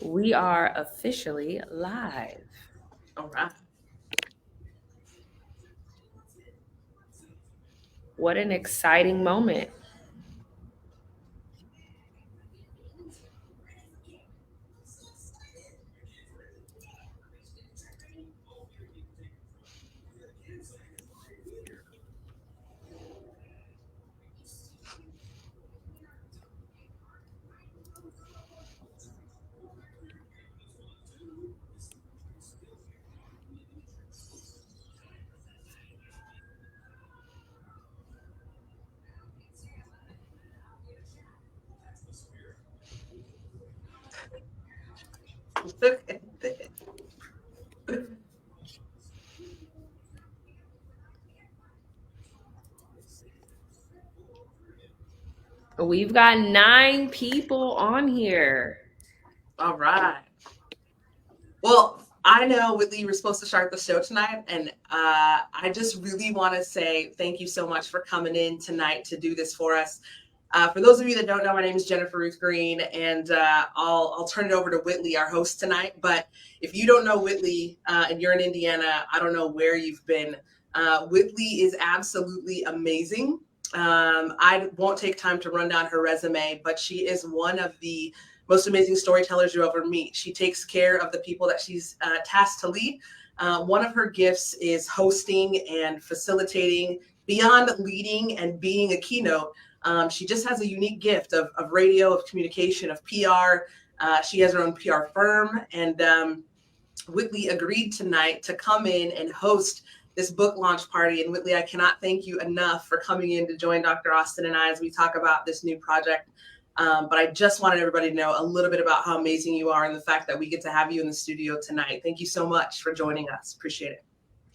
We are officially live. All right. What an exciting moment. Look at this. We've got 9 people on here. All right. Well, I know, Whitley, you were supposed to start the show tonight, and I just really want to say thank you so much for coming in tonight to do this for us. For those of you that don't know, my name is Jennifer-Ruth Green, and I'll turn it over to Whitley, our host tonight. But if you don't know Whitley and you're in Indiana, I don't know where you've been. Whitley is absolutely amazing. I won't take time to run down her resume, but she is one of the most amazing storytellers you ever meet. She takes care of the people that she's tasked to lead. One of her gifts is hosting and facilitating. Beyond leading and being a keynote, she just has a unique gift of radio, of communication, of PR. She has her own PR firm, and Whitley agreed tonight to come in and host this book launch party. And Whitley, I cannot thank you enough for coming in to join Dr. Austin and I as we talk about this new project. But I just wanted everybody to know a little bit about how amazing you are and the fact that we get to have you in the studio tonight. Thank you so much for joining us. Appreciate it.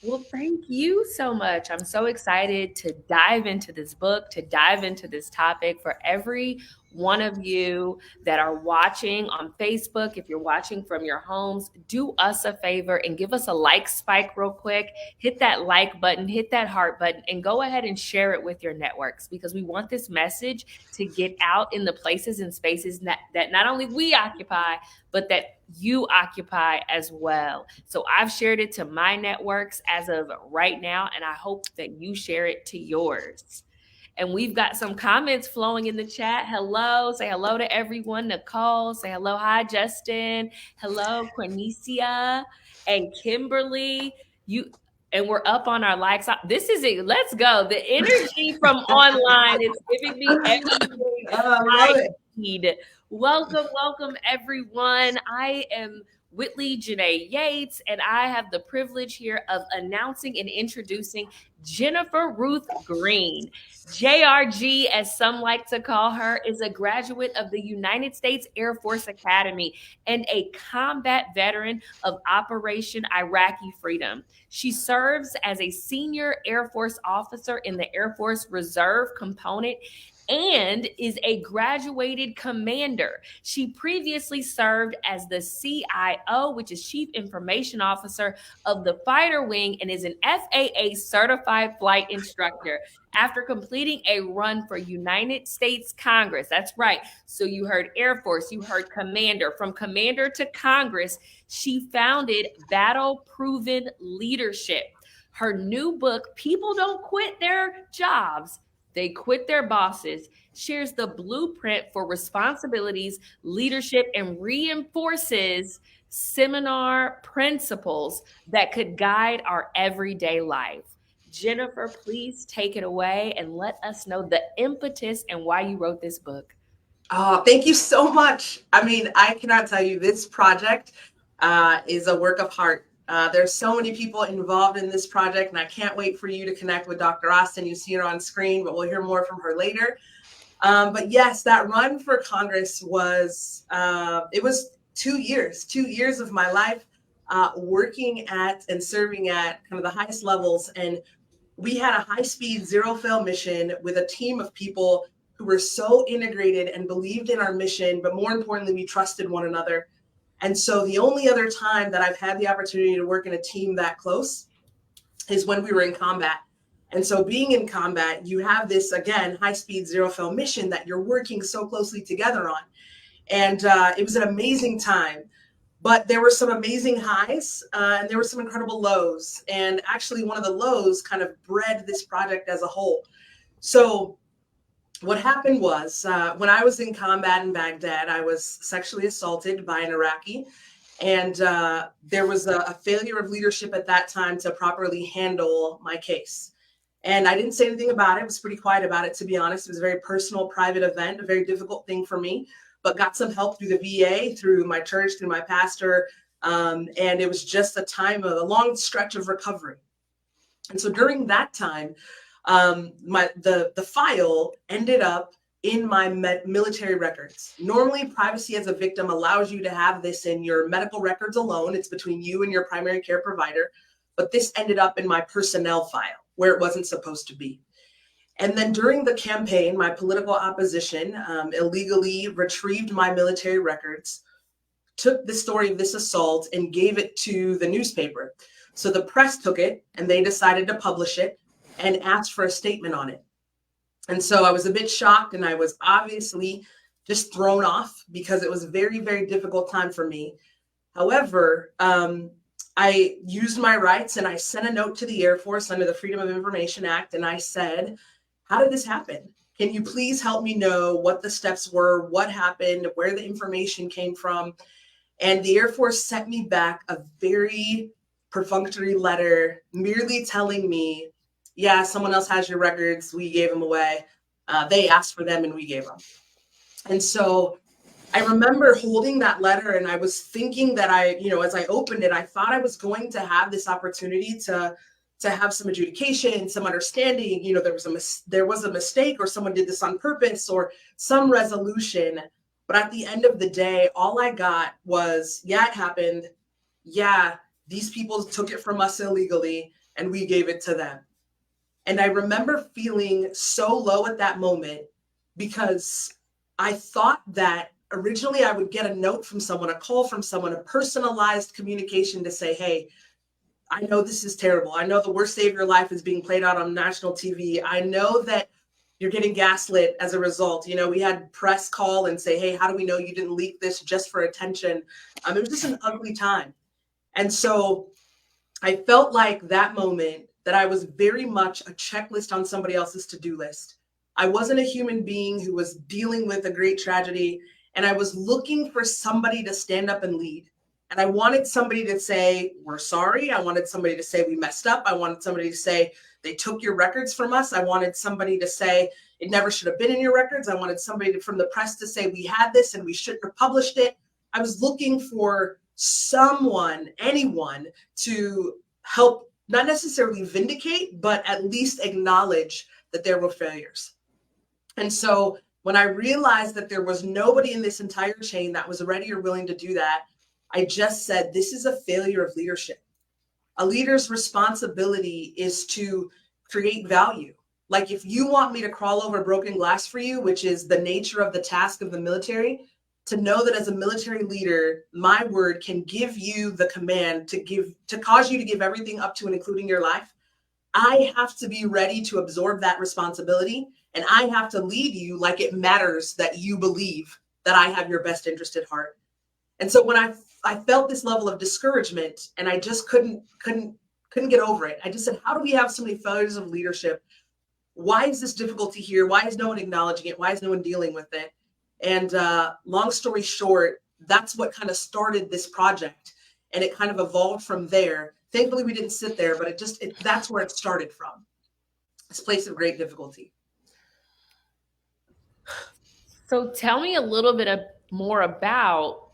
Well, thank you so much. I'm so excited to dive into this book, to dive into this topic. For every one of you that are watching on Facebook, if you're watching from your homes, do us a favor and give us a like spike real quick. Hit that like button, hit that heart button, and go ahead and share it with your networks, because we want this message to get out in the places and spaces that not only we occupy, but that you occupy as well. So I've shared it to my networks as of right now, and I hope that you share it to yours. And we've got some comments flowing in the chat. Hello, say hello to everyone. Nicole, say hello. Hi, Justin. Hello, Cornesia and Kimberly. And we're up on our likes. This is it. Let's go. The energy from online is giving me everything I need. Welcome, everyone. I am Whitley Yates, and I have the privilege here of announcing and introducing Jennifer-Ruth Green. JRG, as some like to call her, is a graduate of the United States Air Force Academy and a combat veteran of Operation Iraqi Freedom. She serves as a senior Air Force officer in the Air Force Reserve component and is a graduated commander. She previously served as the CIO, which is Chief Information Officer of the Fighter Wing, and is an FAA certified flight instructor. After completing a run for United States Congress, that's right. So you heard Air Force, you heard Commander. From Commander to Congress, she founded Battle Proven Leadership. Her new book, People Don't Quit Their Jobs, They Quit Their Bosses, shares the blueprint for responsibilities, leadership, and reinforces seminar principles that could guide our everyday life. Jennifer, please take it away and let us know the impetus and why you wrote this book. Oh, thank you so much. I mean, I cannot tell you, this project is a work of heart. There's so many people involved in this project, and I can't wait for you to connect with Dr. Austin. You see her on screen, but we'll hear more from her later. But yes, that run for Congress was, it was 2 years of my life working at and serving at kind of the highest levels. And we had a high-speed, zero-fail mission with a team of people who were so integrated and believed in our mission, but more importantly, we trusted one another. And so the only other time that I've had the opportunity to work in a team that close is when we were in combat. And so being in combat, you have this, again, high-speed, zero-fail mission that you're working so closely together on. And it was an amazing time. But there were some amazing highs and there were some incredible lows. And actually, one of the lows kind of bred this project as a whole. So what happened was when I was in combat in Baghdad, I was sexually assaulted by an Iraqi. And there was a failure of leadership at that time to properly handle my case. And I didn't say anything about it. I was pretty quiet about it, to be honest. It was a very personal, private event, a very difficult thing for me, but got some help through the VA, through my church, through my pastor. And it was just a time of a long stretch of recovery. And so during that time, the file ended up in my military records. Normally, privacy as a victim allows you to have this in your medical records alone. It's between you and your primary care provider. But this ended up in my personnel file where it wasn't supposed to be. And then during the campaign, my political opposition illegally retrieved my military records, took the story of this assault and gave it to the newspaper. So the press took it and they decided to publish it and asked for a statement on it. And so I was a bit shocked and I was obviously just thrown off because it was a very, very difficult time for me. However, I used my rights and I sent a note to the Air Force under the Freedom of Information Act. And I said, how did this happen? Can you please help me know what the steps were, what happened, where the information came from? And the Air Force sent me back a very perfunctory letter, merely telling me, yeah, someone else has your records. We gave them away. They asked for them and we gave them. And so I remember holding that letter and I was thinking that as I opened it, I thought I was going to have this opportunity to have some adjudication, some understanding, there was a mistake or someone did this on purpose or some resolution. But at the end of the day, all I got was, yeah, it happened. Yeah, these people took it from us illegally and we gave it to them. And I remember feeling so low at that moment because I thought that originally I would get a note from someone, a call from someone, a personalized communication to say, hey, I know this is terrible. I know the worst day of your life is being played out on national TV. I know that you're getting gaslit as a result. We had press call and say, hey, how do we know you didn't leak this just for attention? It was just an ugly time. And so I felt like that moment that I was very much a checklist on somebody else's to-do list. I wasn't a human being who was dealing with a great tragedy, and I was looking for somebody to stand up and lead. And I wanted somebody to say, we're sorry. I wanted somebody to say we messed up. I wanted somebody to say they took your records from us. I wanted somebody to say it never should have been in your records. I wanted somebody from the press to say we had this and we shouldn't have published it. I was looking for someone, anyone, to help not necessarily vindicate, but at least acknowledge that there were failures. And so when I realized that there was nobody in this entire chain that was ready or willing to do that, I just said, this is a failure of leadership. A leader's responsibility is to create value. Like if you want me to crawl over broken glass for you, which is the nature of the task of the military, to know that as a military leader, my word can give you the command to cause you to give everything up to and including your life. I have to be ready to absorb that responsibility. And I have to lead you like it matters that you believe that I have your best interest at heart. And so when I felt this level of discouragement and I just couldn't get over it, I just said, how do we have so many failures of leadership? Why is this difficulty here? Why is no one acknowledging it? Why is no one dealing with it? And long story short, that's what kind of started this project. And it kind of evolved from there. Thankfully, we didn't sit there, but that's where it started from. This place of great difficulty. So tell me a little bit more about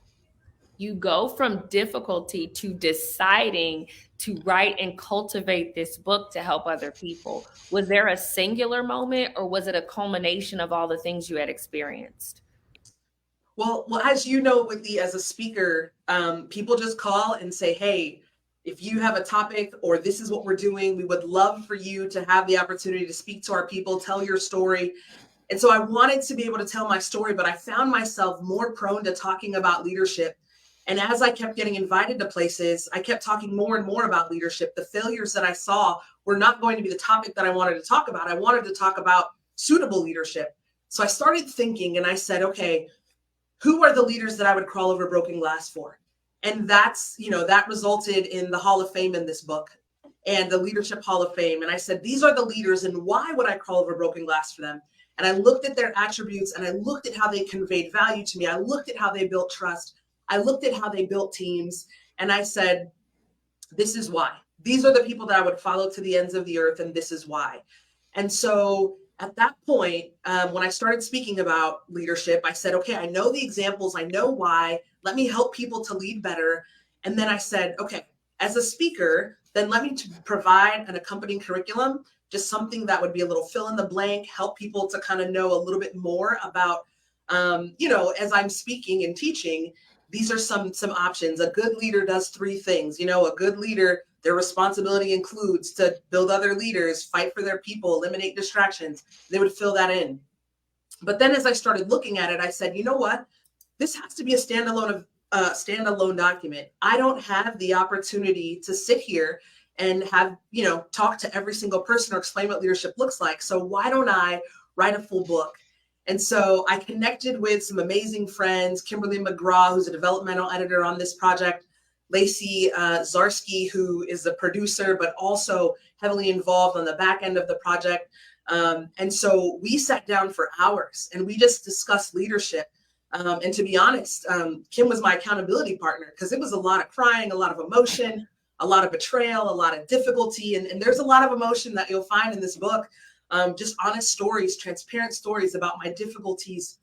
you go from difficulty to deciding to write and cultivate this book to help other people. Was there a singular moment or was it a culmination of all the things you had experienced? Well, as you know, Whitley, as a speaker, people just call and say, hey, if you have a topic or this is what we're doing, we would love for you to have the opportunity to speak to our people, tell your story. And so I wanted to be able to tell my story, but I found myself more prone to talking about leadership. And as I kept getting invited to places, I kept talking more and more about leadership. The failures that I saw were not going to be the topic that I wanted to talk about. I wanted to talk about suitable leadership. So I started thinking and I said, okay, who are the leaders that I would crawl over broken glass for? And that's, that resulted in the Hall of Fame in this book and the Leadership Hall of Fame. And I said, these are the leaders, and why would I crawl over broken glass for them? And I looked at their attributes, and I looked at how they conveyed value to me. I looked at how they built trust. I looked at how they built teams. And I said, this is why. These are the people that I would follow to the ends of the earth, and this is why. And so at that point, when I started speaking about leadership, I said, okay, I know the examples. I know why. Let me help people to lead better. And then I said, okay, as a speaker, then let me provide an accompanying curriculum, just something that would be a little fill in the blank, help people to kind of know a little bit more about, as I'm speaking and teaching, these are some options. A good leader does three things. A good leader, their responsibility includes to build other leaders, fight for their people, eliminate distractions. They would fill that in. But then as I started looking at it, I said, you know what? This has to be a standalone document. I don't have the opportunity to sit here and have, talk to every single person or explain what leadership looks like. So why don't I write a full book? And so I connected with some amazing friends, Kimberly McGraw, who's a developmental editor on this project, Lacey Zarsky, who is the producer, but also heavily involved on the back end of the project. And so we sat down for hours and we just discussed leadership. And to be honest, Kim was my accountability partner because it was a lot of crying, a lot of emotion, a lot of betrayal, a lot of difficulty. And there's a lot of emotion that you'll find in this book. Just honest stories, transparent stories about my difficulties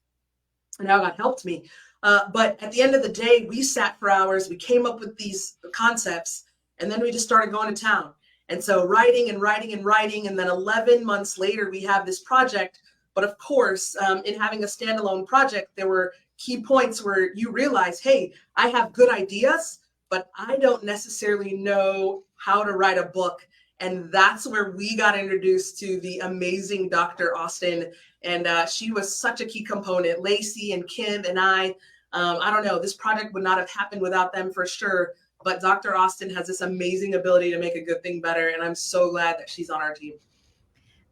and how God helped me. But at the end of the day, we sat for hours, we came up with these concepts, and then we just started going to town. And so writing and writing and writing, and then 11 months later, we have this project. But of course, in having a standalone project, there were key points where you realize, hey, I have good ideas, but I don't necessarily know how to write a book. And that's where we got introduced to the amazing Dr. Austin. And she was such a key component. Lacey and Kim and I don't know, this project would not have happened without them for sure. But Dr. Austin has this amazing ability to make a good thing better. And I'm so glad that she's on our team.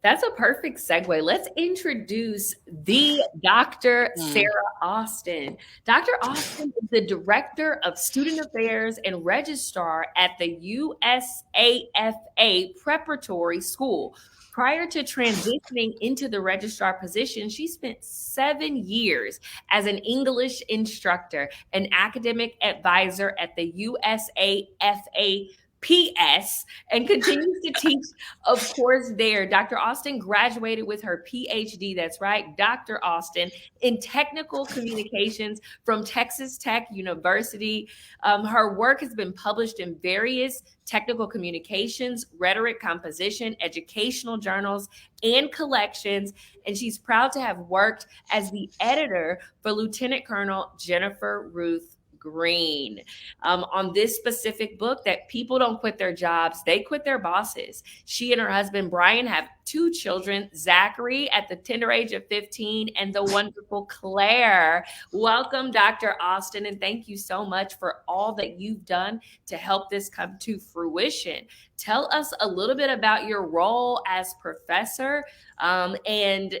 That's a perfect segue. Let's introduce the Dr. Sarah Austin. Dr. Austin is the Director of Student Affairs and Registrar at the USAFA Preparatory School. Prior to transitioning into the registrar position, she spent 7 years as an English instructor, an academic advisor at the USAFA PS, and continues to teach, of course, there. Dr. Austin graduated with her PhD, that's right, Dr. Austin, in technical communications from Texas Tech University. Her work has been published in various technical communications, rhetoric, composition, educational journals, and collections. And she's proud to have worked as the editor for Lieutenant Colonel Jennifer-Ruth Green on this specific book, that people don't quit their jobs, they quit their bosses. She and her husband, Brian, have 2 children, Zachary at the tender age of 15 and the wonderful Claire. Welcome, Dr. Austin, and thank you so much for all that you've done to help this come to fruition. Tell us a little bit about your role as professor and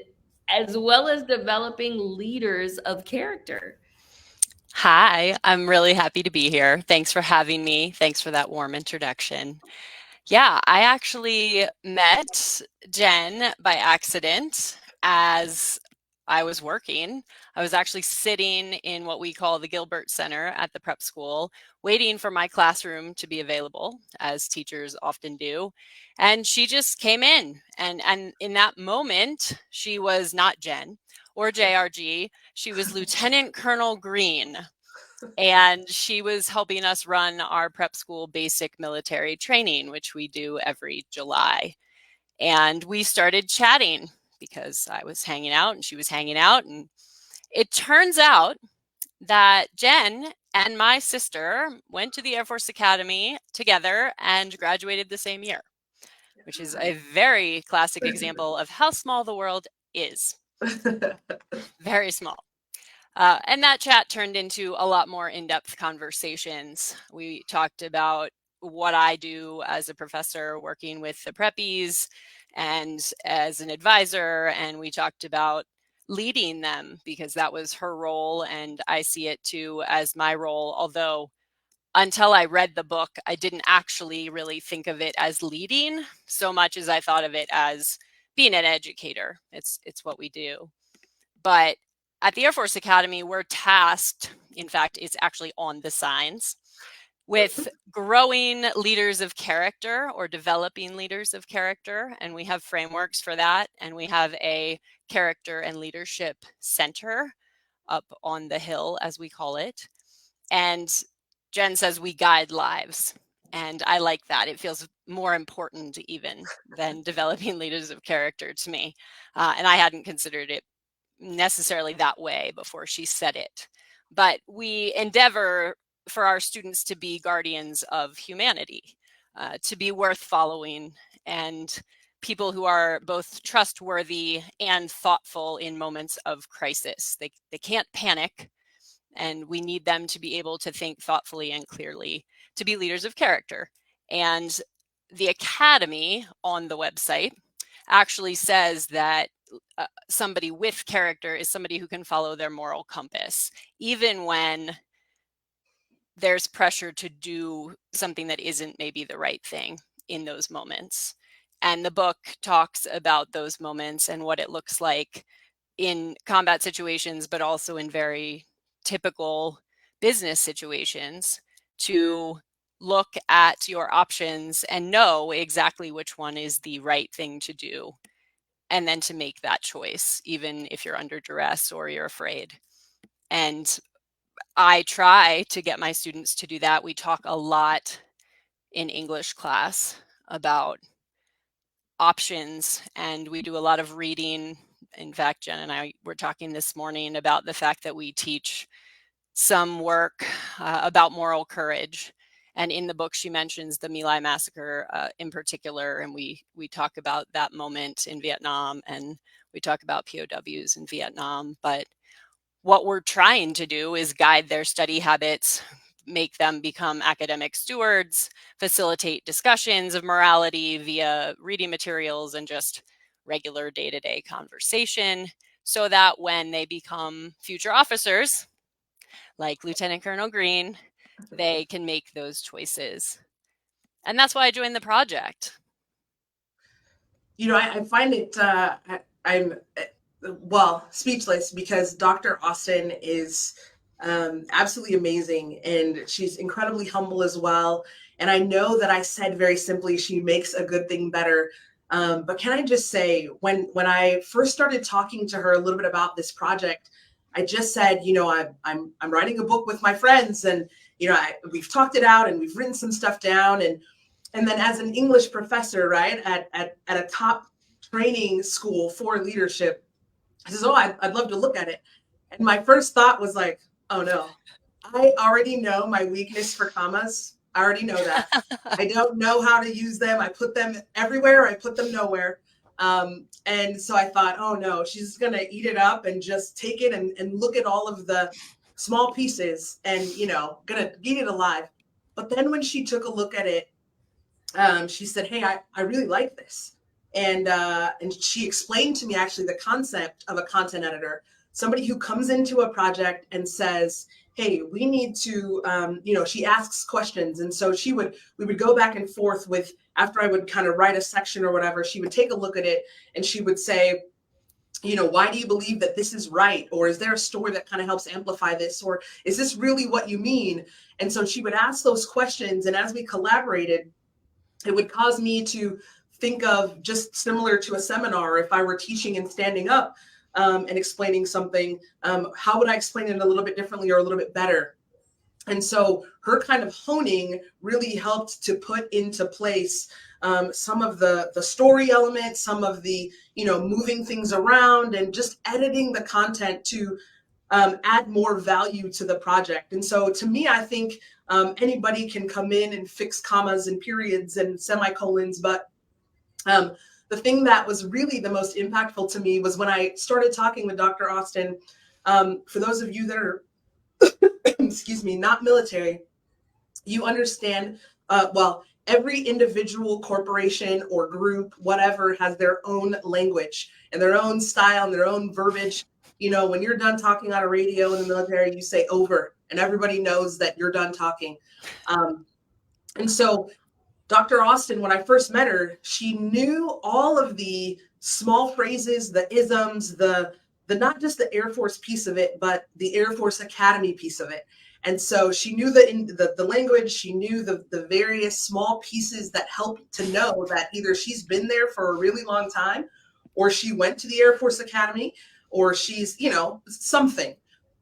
as well as developing leaders of character. Hi, I'm really happy to be here. Thanks for having me. Thanks for that warm introduction. Yeah, I actually met Jen by accident as I was working. I was actually sitting in what we call the Gilbert Center at the prep school, waiting for my classroom to be available, as teachers often do. And she just came in. And in that moment, she was not Jen or JRG. She was Lieutenant Colonel Green. And she was helping us run our prep school basic military training, which we do every July. And we started chatting because I was hanging out and she was hanging out. And it turns out that Jen and my sister went to the Air Force Academy together and graduated the same year, which is a very classic example of how small the world is. Very small. And that chat turned into a lot more in-depth conversations. We talked about what I do as a professor working with the preppies and as an advisor, and we talked about leading them because that was her role, and I see it too as my role, although until I read the book, I didn't actually really think of it as leading so much as I thought of it as being an educator. It's what we do. But at the Air Force Academy, we're tasked, in fact, it's actually on the signs, with growing leaders of character or developing leaders of character. And we have frameworks for that. And we have a character and leadership center up on the hill, as we call it. And Jen says we guide lives. And I like that. It feels more important even than developing leaders of character to me. And I hadn't considered it necessarily that way before she said it. But we endeavor for our students to be guardians of humanity, to be worth following, and people who are both trustworthy and thoughtful in moments of crisis. They can't panic, and we need them to be able to think thoughtfully and clearly, to be leaders of character. And the Academy on the website actually says that somebody with character is somebody who can follow their moral compass, even when there's pressure to do something that isn't maybe the right thing in those moments. And the book talks about those moments and what it looks like in combat situations, but also in very typical business situations, to look at your options and know exactly which one is the right thing to do, and then to make that choice, even if you're under duress or you're afraid. And I try to get my students to do that. We talk a lot in English class about options, and we do a lot of reading. In fact, Jen and I were talking this morning about the fact that we teach some work about moral courage. And in the book, she mentions the My Lai massacre in particular, and we talk about that moment in Vietnam, and we talk about POWs in Vietnam. But what we're trying to do is guide their study habits, make them become academic stewards, facilitate discussions of morality via reading materials and just regular day-to-day conversation, so that when they become future officers, like Lieutenant Colonel Green, they can make those choices. And that's why I joined the project. You know, I find it, I'm, well, speechless, because Dr. Austin is absolutely amazing, and she's incredibly humble as well. And I know that I said very simply, she makes a good thing better. But can I just say, when I first started talking to her a little bit about this project, I just said, you know, I'm writing a book with my friends, and you know, we've talked it out and we've written some stuff down, and then as an English professor, right, at a top training school for leadership, I says, oh, I'd love to look at it. And my first thought was like, oh no, I already know my weakness for commas. I already know that. I don't know how to use them. I put them everywhere. I put them nowhere. And so I thought, oh no, she's going to eat it up and just take it and look at all of the small pieces and, you know, going to eat it alive. But then when she took a look at it, she said, hey, I really like this. And she explained to me actually the concept of a content editor, somebody who comes into a project and says, hey, we need to, you know, she asks questions. And so we would go back and forth with, after I would kind of write a section or whatever, she would take a look at it and she would say, you know, why do you believe that this is right? Or is there a story that kind of helps amplify this? Or is this really what you mean? And so she would ask those questions. And as we collaborated, it would cause me to think of, just similar to a seminar, if I were teaching and standing up and explaining something, how would I explain it a little bit differently or a little bit better? And so her kind of honing really helped to put into place some of the story elements, some of the, you know, moving things around and just editing the content to add more value to the project. And so to me, I think anybody can come in and fix commas and periods and semicolons. But the thing that was really the most impactful to me was when I started talking with Dr. Austin. For those of you that are, excuse me, not military, you understand, well, every individual corporation or group, whatever, has their own language and their own style and their own verbiage. You know, when you're done talking on a radio in the military, you say over, and everybody knows that you're done talking. And so Dr. Austin, when I first met her, she knew all of the small phrases, the isms, the not just the Air Force piece of it, but the Air Force Academy piece of it. And so she knew the language, she knew the various small pieces that helped to know that either she's been there for a really long time, or she went to the Air Force Academy, or she's, something.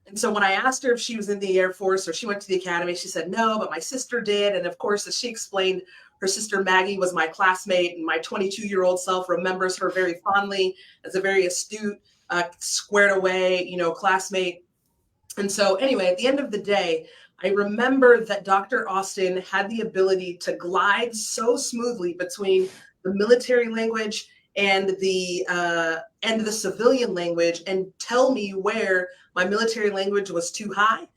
And so when I asked her if she was in the Air Force or she went to the Academy, she said, no, but my sister did. And of course, as she explained, her sister Maggie was my classmate, and my 22-year-old self remembers her very fondly as a very astute, squared away, classmate. And so anyway, at the end of the day, I remember that Dr. Austin had the ability to glide so smoothly between the military language and the civilian language, and tell me where my military language was too high,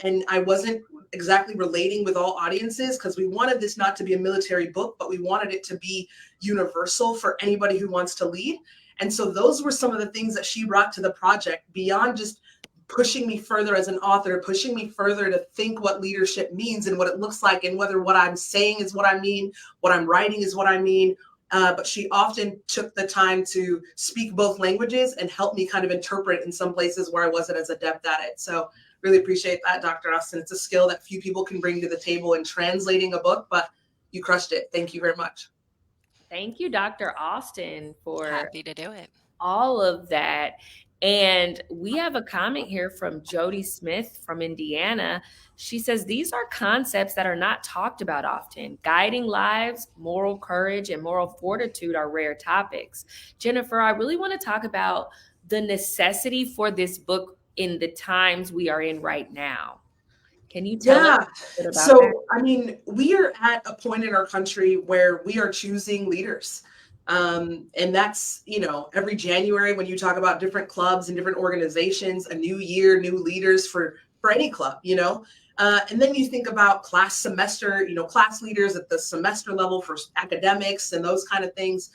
and I wasn't exactly relating with all audiences, because we wanted this not to be a military book, but we wanted it to be universal for anybody who wants to lead. And so those were some of the things that she brought to the project, beyond just pushing me further as an author, pushing me further to think what leadership means and what it looks like, and whether what I'm saying is what I mean, what I'm writing is what I mean. But she often took the time to speak both languages and help me kind of interpret in some places where I wasn't as adept at it. So really appreciate that, Dr. Austin. It's a skill that few people can bring to the table in translating a book, but you crushed it. Thank you very much. Thank you, Dr. Austin, for happy to do it. All of that. And we have a comment here from Jody Smith from Indiana. She says, these are concepts that are not talked about often. Guiding lives, moral courage, and moral fortitude are rare topics. Jennifer, I really want to talk about the necessity for this book in the times we are in right now. Can you tell us a bit about that? I mean, we are at a point in our country where we are choosing leaders. And that's, every January when you talk about different clubs and different organizations, a new year, new leaders for any club, and then you think about class semester, class leaders at the semester level for academics and those kind of things.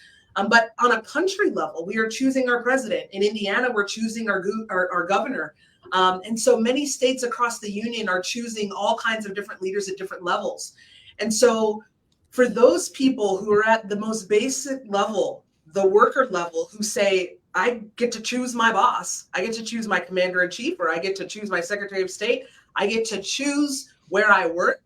But on a country level, we are choosing our president. In Indiana, we're choosing our governor. And so many states across the union are choosing all kinds of different leaders at different levels. And so for those people who are at the most basic level, the worker level, who say, I get to choose my boss, I get to choose my commander in chief, or I get to choose my secretary of state, I get to choose where I work.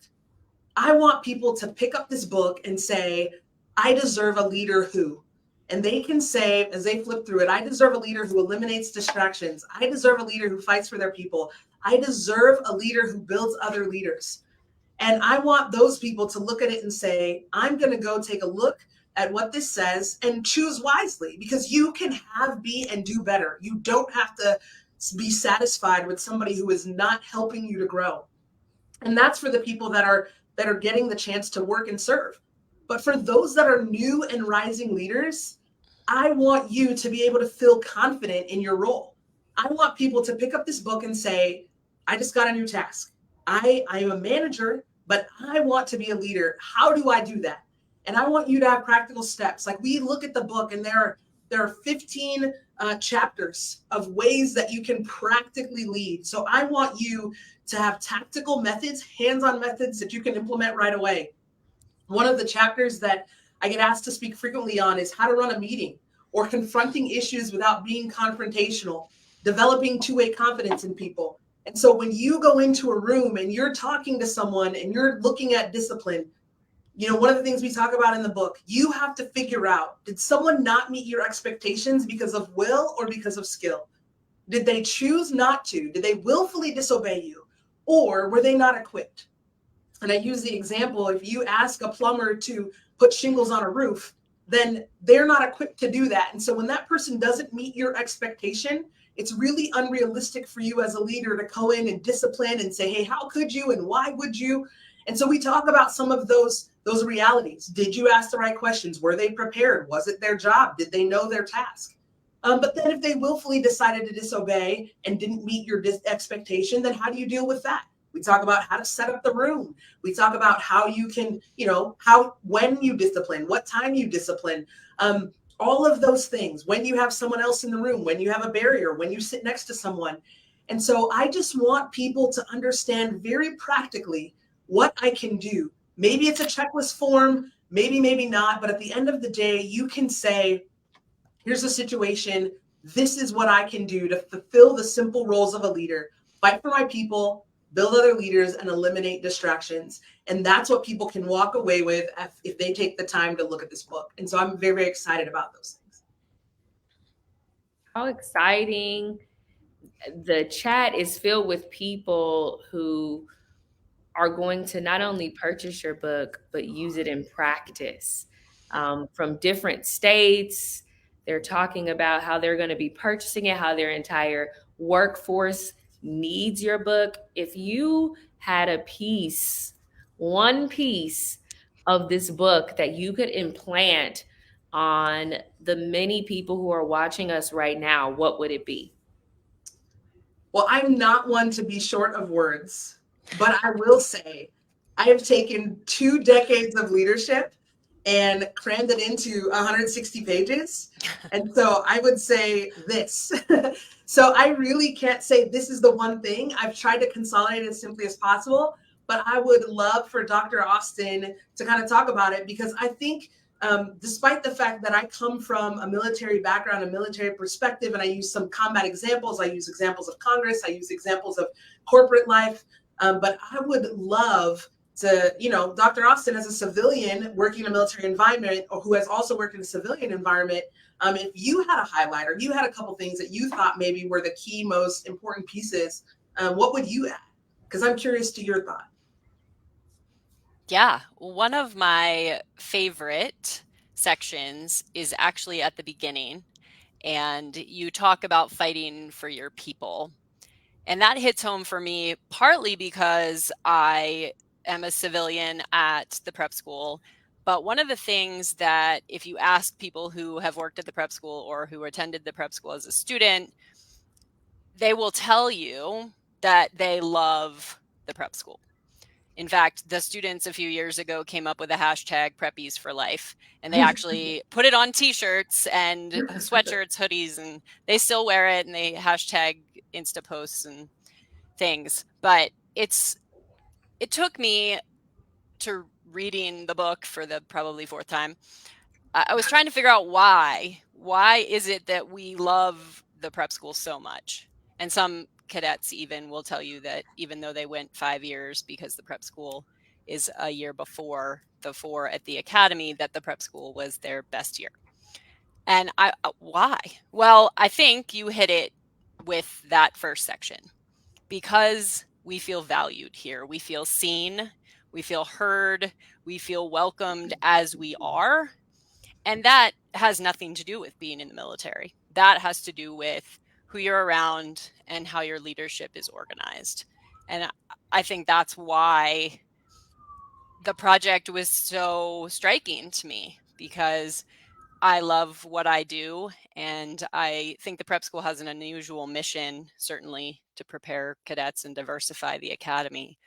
I want people to pick up this book and say, I deserve a leader who. And they can say, as they flip through it, I deserve a leader who eliminates distractions. I deserve a leader who fights for their people. I deserve a leader who builds other leaders. And I want those people to look at it and say, I'm going to go take a look at what this says and choose wisely, because you can have, be, and do better. You don't have to be satisfied with somebody who is not helping you to grow. And that's for the people that are getting the chance to work and serve. But for those that are new and rising leaders, I want you to be able to feel confident in your role. I want people to pick up this book and say, I just got a new task. I am a manager, but I want to be a leader. How do I do that? And I want you to have practical steps. Like, we look at the book and there are 15 chapters of ways that you can practically lead. So I want you to have tactical methods, hands-on methods that you can implement right away. One of the chapters that I get asked to speak frequently on is how to run a meeting, or confronting issues without being confrontational, developing two-way confidence in people. And so when you go into a room and you're talking to someone and you're looking at discipline, one of the things we talk about in the book, you have to figure out, did someone not meet your expectations because of will or because of skill? Did they choose not to? Did they willfully disobey you? Or were they not equipped? And I use the example, if you ask a plumber to put shingles on a roof, then they're not equipped to do that. And so when that person doesn't meet your expectation, it's really unrealistic for you as a leader to go in and discipline and say, hey, how could you and why would you? And so we talk about some of those realities. Did you ask the right questions? Were they prepared? Was it their job? Did they know their task? But then if they willfully decided to disobey and didn't meet your expectation, then how do you deal with that? We talk about how to set up the room. We talk about how you can, when you discipline, what time you discipline, all of those things, when you have someone else in the room, when you have a barrier, when you sit next to someone. And so I just want people to understand very practically what I can do. Maybe it's a checklist form, maybe not, but at the end of the day, you can say, here's a situation. This is what I can do to fulfill the simple roles of a leader, fight for my people, build other leaders, and eliminate distractions. And that's what people can walk away with if they take the time to look at this book. And so I'm very, very excited about those things. How exciting. The chat is filled with people who are going to not only purchase your book, but use it in practice. From different states, they're talking about how they're going to be purchasing it, how their entire workforce needs your book. If you had a piece, one piece of this book that you could implant on the many people who are watching us right now, what would it be? Well, I'm not one to be short of words, but I will say I have taken 2 decades of leadership and crammed it into 160 pages. And so I would say this. So I really can't say this is the one thing. I've tried to consolidate it as simply as possible, but I would love for Dr. Austin to kind of talk about it, because I think despite the fact that I come from a military background, a military perspective, and I use some combat examples, I use examples of Congress, I use examples of corporate life, but I would love to, Dr. Austin as a civilian working in a military environment, or who has also worked in a civilian environment, if you had a highlighter, you had a couple things that you thought maybe were the key most important pieces, what would you add? Because I'm curious to your thought. Yeah, one of my favorite sections is actually at the beginning, and you talk about fighting for your people. And that hits home for me partly because I am a civilian at the prep school. But one of the things that if you ask people who have worked at the prep school or who attended the prep school as a student, they will tell you that they love the prep school. In fact, the students a few years ago came up with a hashtag Preppies for Life, and they actually put it on t-shirts and sweatshirts, hoodies, and they still wear it, and they hashtag Insta posts and things. But it took me to reading the book for the probably 4th time. I was trying to figure out why is it that we love the prep school so much? And some cadets even will tell you that even though they went 5 years, because the prep school is a year before the 4 at the academy, that the prep school was their best year. And why? Well, I think you hit it with that first section, because we feel valued here. We feel seen, we feel heard, we feel welcomed as we are. And that has nothing to do with being in the military. That has to do with who you're around and how your leadership is organized. And I think that's why the project was so striking to me, because I love what I do. And I think the prep school has an unusual mission, certainly to prepare cadets and diversify the academy.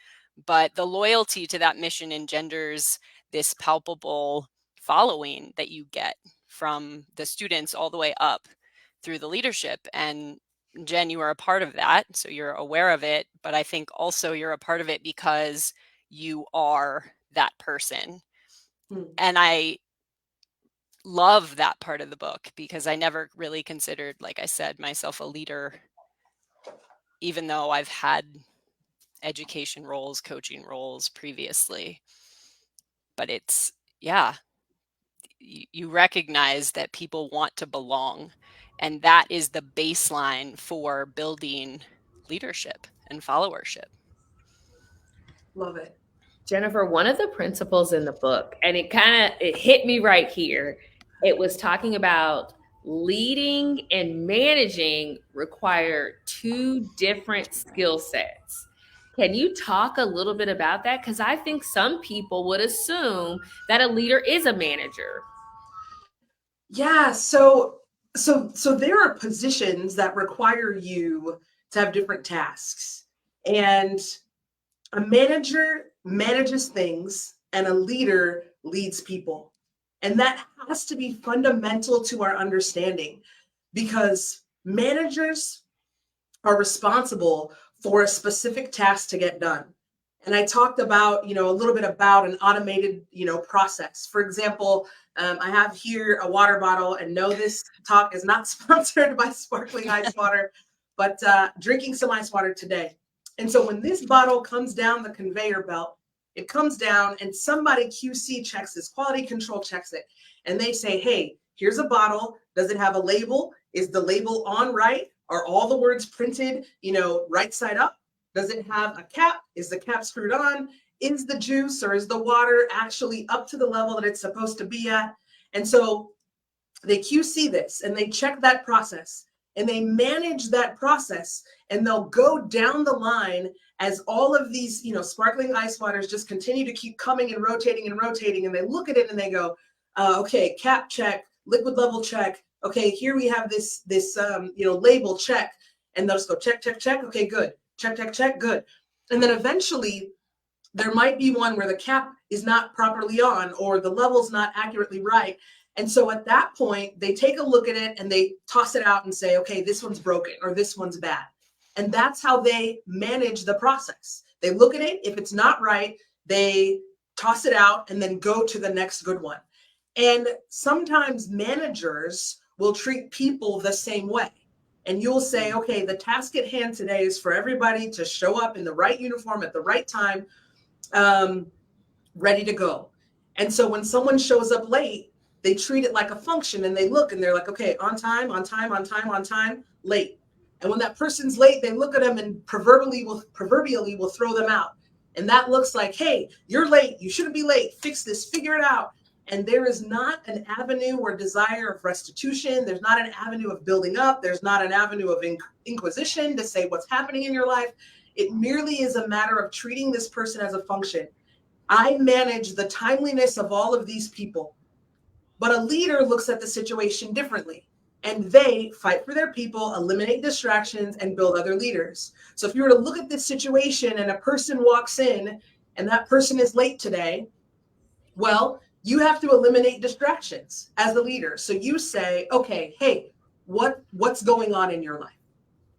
But the loyalty to that mission engenders this palpable following that you get from the students all the way up through the leadership. And Jen, you are a part of that, so you're aware of it. But I think also you're a part of it because you are that person. And I love that part of the book, because I never really considered, like I said, myself a leader, even though I've had education roles, coaching roles previously. But it's, yeah, you recognize that people want to belong, and that is the baseline for building leadership and followership. Love it. Jennifer, one of the principles in the book, and it hit me right here. It was talking about leading and managing require 2 different skill sets. Can you talk a little bit about that? Because I think some people would assume that a leader is a manager. Yeah, so there are positions that require you to have different tasks. And a manager manages things and a leader leads people. And that has to be fundamental to our understanding, because managers are responsible for a specific task to get done. And I talked about, a little bit about an automated, process. For example, I have here a water bottle, and no, this talk is not sponsored by Sparkling Ice Water, but drinking some ice water today. And so when this bottle comes down the conveyor belt, it comes down and somebody QC checks this, quality control checks it. And they say, hey, here's a bottle. Does it have a label? Is the label on right? Are all the words printed, right side up? Does it have a cap? Is the cap screwed on? Is the juice or is the water actually up to the level that it's supposed to be at? And so they QC this and they check that process and they manage that process, and they'll go down the line as all of these, sparkling ice waters just continue to keep coming and rotating, and they look at it and they go, okay, cap check, liquid level check. Okay, here we have this label check, and they'll just go check, check, check. Okay, good. Check, check, check, good. And then eventually there might be one where the cap is not properly on or the level's not accurately right. And so at that point, they take a look at it and they toss it out and say, okay, this one's broken or this one's bad. And that's how they manage the process. They look at it. If it's not right, they toss it out and then go to the next good one. And sometimes managers will treat people the same way. And you'll say, okay, the task at hand today is for everybody to show up in the right uniform at the right time, ready to go. And so when someone shows up late, they treat it like a function, and they look and they're like, okay, on time, on time, on time, on time, late. And when that person's late, they look at them and proverbially will throw them out. And that looks like, hey, you're late. You shouldn't be late. Fix this, figure it out. And there is not an avenue or desire of restitution. There's not an avenue of building up. There's not an avenue of inquisition to say what's happening in your life. It merely is a matter of treating this person as a function. I manage the timeliness of all of these people, but a leader looks at the situation differently, and they fight for their people, eliminate distractions, and build other leaders. So if you were to look at this situation and a person walks in and that person is late today, well, you have to eliminate distractions as the leader. So you say, okay, hey, what's going on in your life?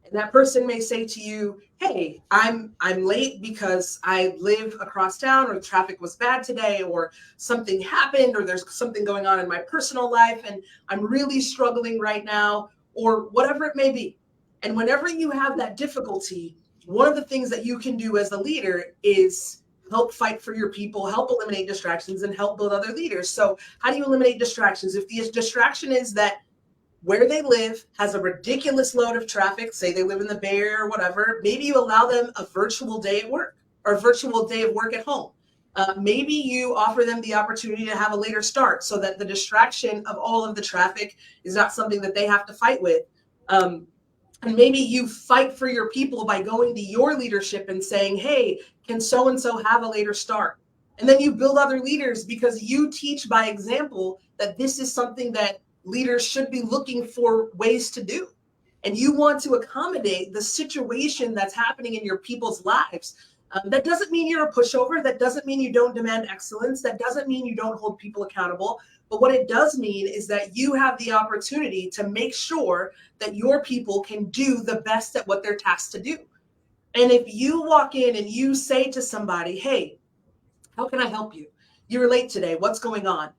And that person may say to you, hey, I'm late because I live across town, or traffic was bad today, or something happened, or there's something going on in my personal life and I'm really struggling right now, or whatever it may be. And whenever you have that difficulty, one of the things that you can do as a leader is help fight for your people, help eliminate distractions, and help build other leaders. So how do you eliminate distractions? If the distraction is that where they live has a ridiculous load of traffic, say they live in the Bay Area or whatever, maybe you allow them a virtual day at work or a virtual day of work at home. Maybe you offer them the opportunity to have a later start so that the distraction of all of the traffic is not something that they have to fight with. And maybe you fight for your people by going to your leadership and saying, hey, can so-and-so have a later start? And then you build other leaders because you teach by example that this is something that leaders should be looking for ways to do. And you want to accommodate the situation that's happening in your people's lives. That doesn't mean you're a pushover. That doesn't mean you don't demand excellence. That doesn't mean you don't hold people accountable. But what it does mean is that you have the opportunity to make sure that your people can do the best at what they're tasked to do. And if you walk in and you say to somebody, hey, how can I help you? You're late today. What's going on?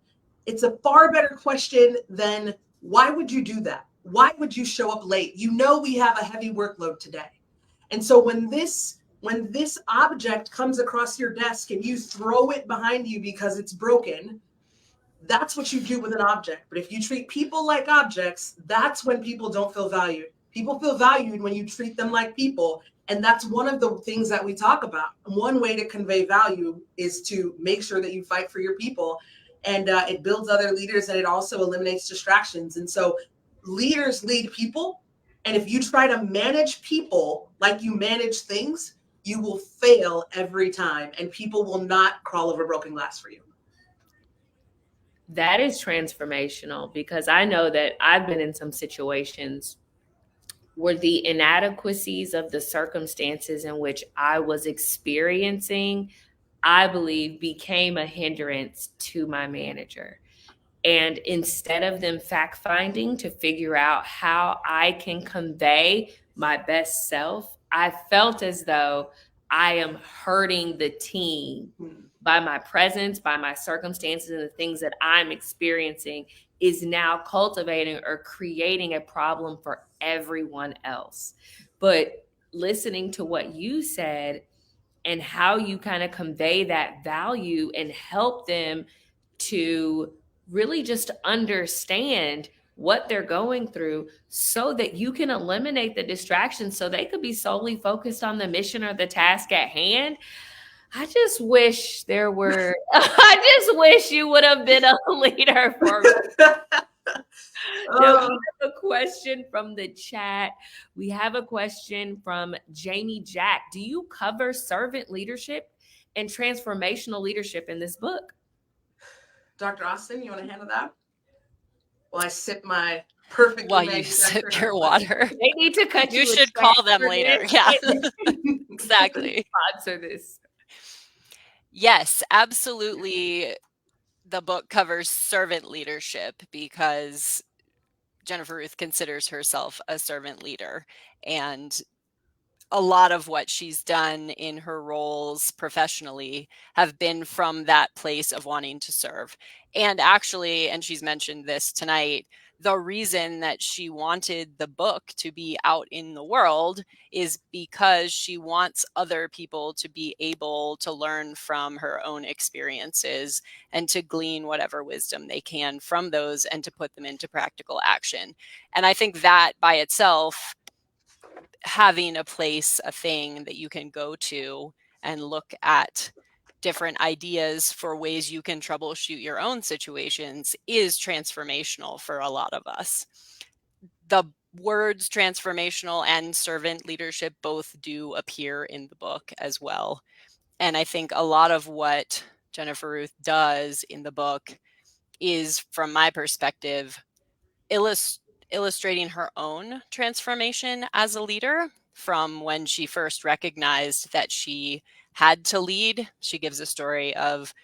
It's a far better question than why would you do that? Why would you show up late? You know we have a heavy workload today. And so when this object comes across your desk and you throw it behind you because it's broken, that's what you do with an object. But if you treat people like objects, that's when people don't feel valued. People feel valued when you treat them like people. And that's one of the things that we talk about. One way to convey value is to make sure that you fight for your people. And it builds other leaders, and it also eliminates distractions. And so leaders lead people. And if you try to manage people like you manage things, you will fail every time. And people will not crawl over broken glass for you. That is transformational, because I know that I've been in some situations where the inadequacies of the circumstances in which I was experiencing, I believe, became a hindrance to my manager. And instead of them fact finding to figure out how I can convey my best self, I felt as though I am hurting the team by my presence, by my circumstances, and the things that I'm experiencing is now cultivating or creating a problem for everyone else. But listening to what you said and how you kind of convey that value and help them to really just understand what they're going through so that you can eliminate the distractions so they could be solely focused on the mission or the task at hand. I just wish there were, I just wish you would have been a leader for me. Now, we have a question from the chat. We have a question from Jamie Jack. Do you cover servant leadership and transformational leadership in this book? Dr. Austin, you want to handle that? Well, I sip my perfect. While you sip your water. They need to cut you. You should call them later. Yeah, exactly. Sponsor this. Yes, absolutely. The book covers servant leadership because Jennifer-Ruth considers herself a servant leader, and a lot of what she's done in her roles professionally have been from that place of wanting to serve. And actually, and she's mentioned this tonight, the reason that she wanted the book to be out in the world is because she wants other people to be able to learn from her own experiences and to glean whatever wisdom they can from those and to put them into practical action. And I think that by itself, having a place, a thing that you can go to and look at different ideas for ways you can troubleshoot your own situations is transformational for a lot of us. The words transformational and servant leadership both do appear in the book as well. And I think a lot of what Jennifer-Ruth does in the book is, from my perspective, illustrating her own transformation as a leader from when she first recognized that she had to lead. She gives a story of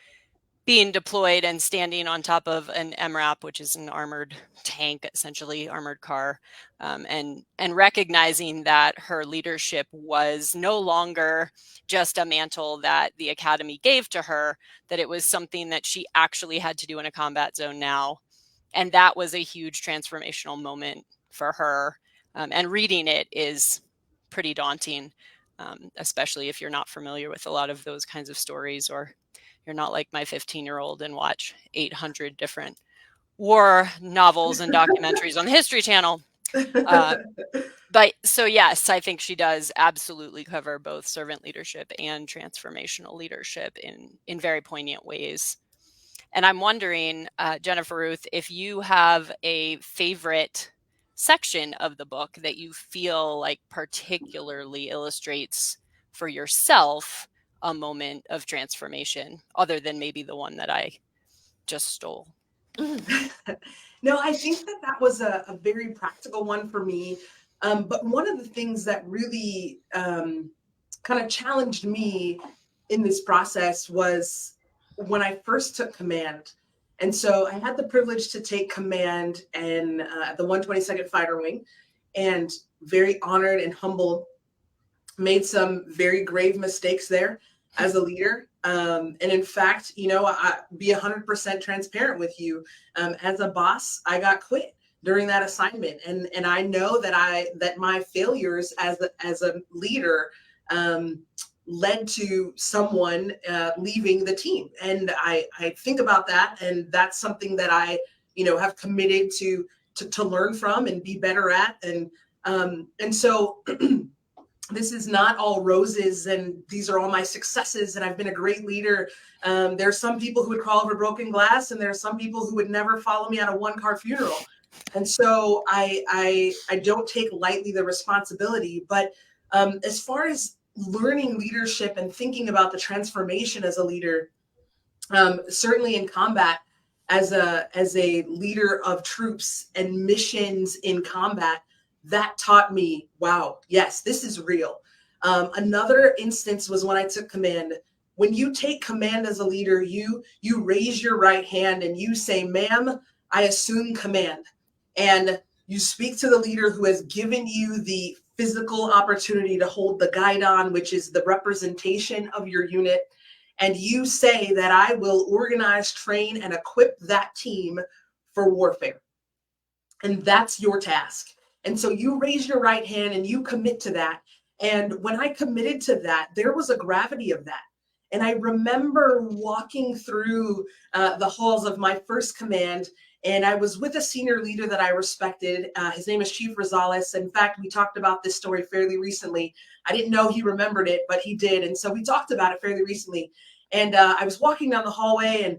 being deployed and standing on top of an MRAP, which is an armored tank, essentially armored car, and recognizing that her leadership was no longer just a mantle that the academy gave to her, that it was something that she actually had to do in a combat zone now. And that was a huge transformational moment for her. And reading it is pretty daunting, especially if you're not familiar with a lot of those kinds of stories, or you're not like my 15-year-old and watch 800 different war novels and documentaries on the History Channel. But so yes, I think she does absolutely cover both servant leadership and transformational leadership in very poignant ways. And I'm wondering, Jennifer-Ruth, if you have a favorite section of the book that you feel like particularly illustrates for yourself a moment of transformation, other than maybe the one that I just stole. No, I think that was a very practical one for me. But one of the things that really kind of challenged me in this process was when I first took command. And so I had the privilege to take command and the 122nd Fighter Wing, and very honored and humbled, made some very grave mistakes there as a leader. And in fact, I be 100% transparent with you. As a boss, I got quit during that assignment. And I know that my failures as a leader led to someone leaving the team. And I think about that, and that's something that I, have committed to learn from and be better at. And so this is not all roses and these are all my successes and I've been a great leader. There are some people who would crawl over broken glass, and there are some people who would never follow me at a one-car funeral. And so I don't take lightly the responsibility. But as far as learning leadership and thinking about the transformation as a leader, certainly in combat, as a leader of troops and missions in combat, that taught me, wow, yes, this is real. Another instance was when I took command. When you take command as a leader, you raise your right hand and you say, ma'am, I assume command. And you speak to the leader who has given you the physical opportunity to hold the guidon, which is the representation of your unit. And you say that I will organize, train, and equip that team for warfare. And that's your task. And so you raise your right hand and you commit to that. And when I committed to that, there was a gravity of that. And I remember walking through the halls of my first command, and I was with a senior leader that I respected. His name is Chief Rosales. In fact, we talked about this story fairly recently. I didn't know he remembered it, but he did. And so we talked about it fairly recently. And I was walking down the hallway,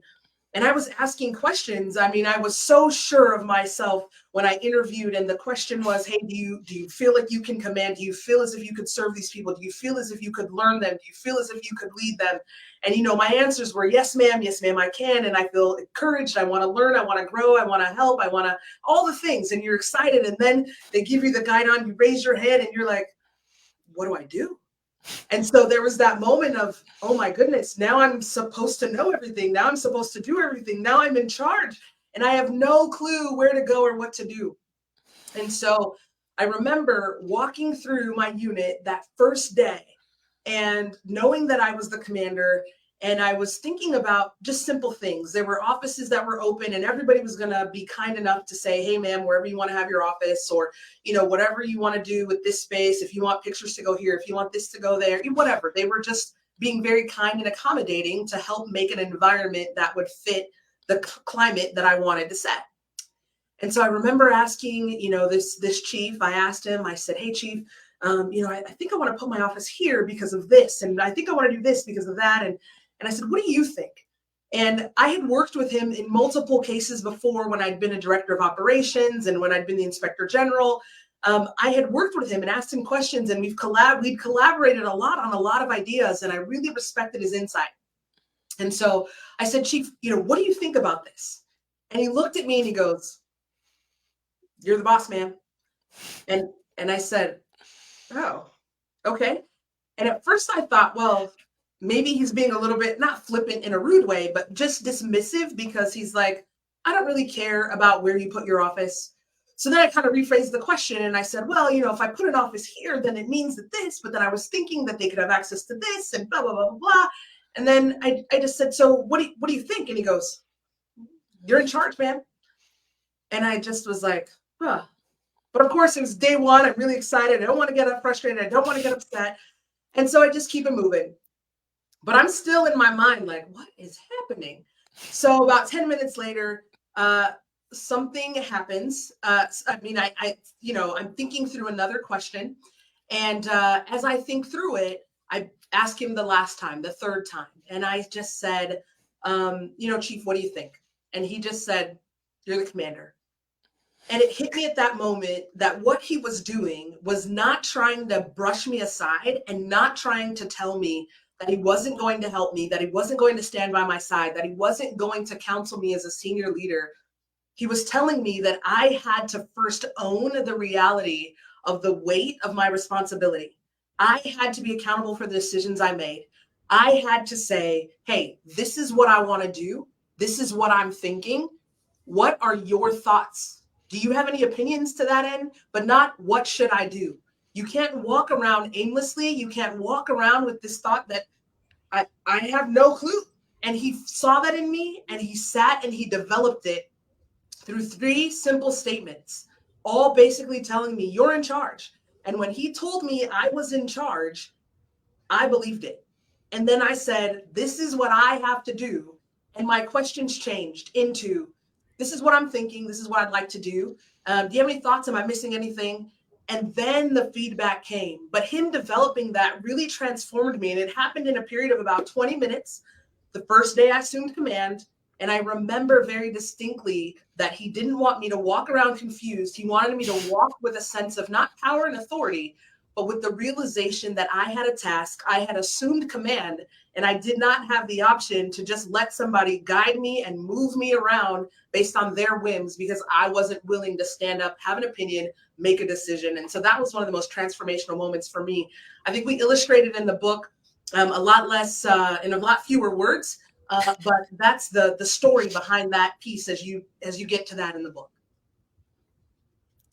and I was asking questions. I mean, I was so sure of myself when I interviewed, and the question was, hey, do you feel like you can command? Do you feel as if you could serve these people? Do you feel as if you could learn them? Do you feel as if you could lead them? And, my answers were, yes, ma'am, I can. And I feel encouraged. I want to learn. I want to grow. I want to help. I want to, all the things. And you're excited. And then they give you the guidon, you raise your head, and you're like, what do I do? And so there was that moment of, oh my goodness, now I'm supposed to know everything. Now I'm supposed to do everything. Now I'm in charge and I have no clue where to go or what to do. And so I remember walking through my unit that first day and knowing that I was the commander, and I was thinking about just simple things. There were offices that were open and everybody was going to be kind enough to say, hey, ma'am, wherever you want to have your office, or, whatever you want to do with this space. If you want pictures to go here, if you want this to go there, whatever. They were just being very kind and accommodating to help make an environment that would fit the climate that I wanted to set. And so I remember asking, this chief, I asked him, I said, hey, chief, I think I want to put my office here because of this. And I think I want to do this because of that. And I said, what do you think? And I had worked with him in multiple cases before when I'd been a director of operations and when I'd been the inspector general. I had worked with him and asked him questions, and we'd collaborated a lot on a lot of ideas, and I really respected his insight. And so I said, Chief, what do you think about this? And he looked at me and he goes, you're the boss, man. And I said, oh, okay. And at first I thought, well, maybe he's being a little bit, not flippant in a rude way, but just dismissive, because he's like, I don't really care about where you put your office. So then I kind of rephrased the question and I said, well, if I put an office here, then it means that this, but then I was thinking that they could have access to this and blah, blah, blah, blah, blah. And then I just said, so what do you think? And he goes, you're in charge, man. And I just was like, huh. But of course it was day one. I'm really excited. I don't want to get frustrated. I don't want to get upset. And so I just keep it moving. But I'm still in my mind like, what is happening? So about 10 minutes later, something happens. I'm thinking through another question. And as I think through it, I asked him the last time, the third time. And I just said, Chief, what do you think? And he just said, you're the commander. And it hit me at that moment that what he was doing was not trying to brush me aside and not trying to tell me that he wasn't going to help me, that he wasn't going to stand by my side, that he wasn't going to counsel me as a senior leader. He was telling me that I had to first own the reality of the weight of my responsibility. I had to be accountable for the decisions I made. I had to say, hey, this is what I want to do. This is what I'm thinking. What are your thoughts? Do you have any opinions to that end? But not what should I do? You can't walk around aimlessly. You can't walk around with this thought that I have no clue. And he saw that in me, and he sat and he developed it through 3 simple statements, all basically telling me you're in charge. And when he told me I was in charge, I believed it. And then I said, this is what I have to do. And my questions changed into, this is what I'm thinking. This is what I'd like to do. Do you have any thoughts? Am I missing anything? And then the feedback came. But him developing that really transformed me. And it happened in a period of about 20 minutes. The first day I assumed command. And I remember very distinctly that he didn't want me to walk around confused. He wanted me to walk with a sense of not power and authority, but with the realization that I had a task, I had assumed command, and I did not have the option to just let somebody guide me and move me around based on their whims, because I wasn't willing to stand up, have an opinion, make a decision. And so that was one of the most transformational moments for me. I think we illustrated in the book a lot less, in a lot fewer words, But that's the story behind that piece as you get to that in the book.